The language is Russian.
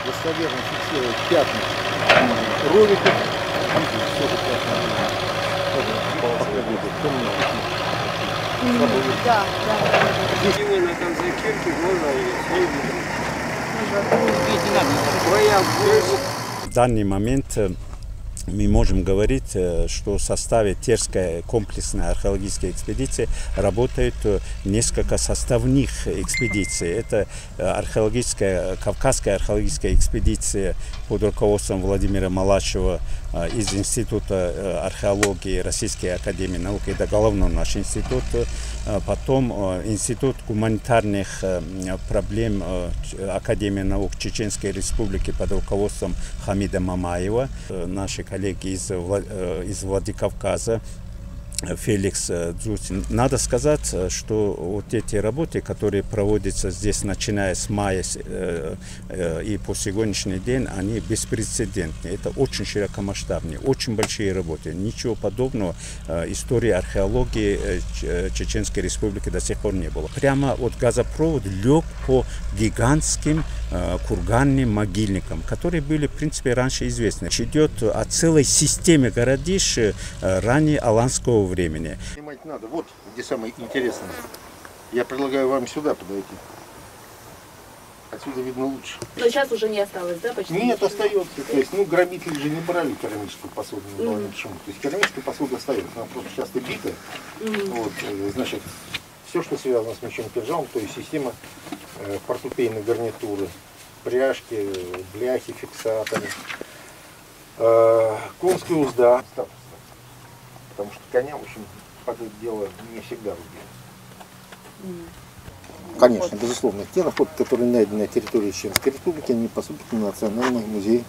достоверно фиксировать пятна роликов. Тоже пятна. Да. Именно на конце кирки можно и В данный момент мы можем говорить, что в составе Терской комплексной археологической экспедиции работают несколько составных экспедиций. Это Кавказская археологическая экспедиция под руководством Владимира Малачева из Института археологии Российской академии наук. Это головной наш институт. Потом Институт гуманитарных проблем Академии наук Чеченской Республики под руководством Хамида Мамаева. Наши коллеги из Владикавказа, Феликс Дзусин. Надо сказать, что вот эти работы, которые проводятся здесь, начиная с мая и по сегодняшний день, они беспрецедентные. Это очень широкомасштабные, очень большие работы. Ничего подобного истории археологии Чеченской Республики до сих пор не было. Прямо вот газопровод лег по гигантским курганным могильникам, которые были, в принципе, раньше известны. Идет о целой системе городищ ранее аланского времени. Понимать надо. Вот где самое интересное. Я предлагаю вам сюда подойти. Отсюда видно лучше. Но сейчас уже не осталось, да, почти? Нет, остается. То есть, грабители же не брали керамическую посуду. Почему? То есть керамическая посуда остается. Она просто часто битая. Вот, значит, все, что связано с мечом кинжалом, то есть система портупейной гарнитуры, пряжки, бляхи, фиксаторы, конская узда. Потому что коня, в общем, под это дело не всегда рубили. Конечно, безусловно. Те находки, которые найдены на территории Чеченской Республики, они поступят в Национальный музей.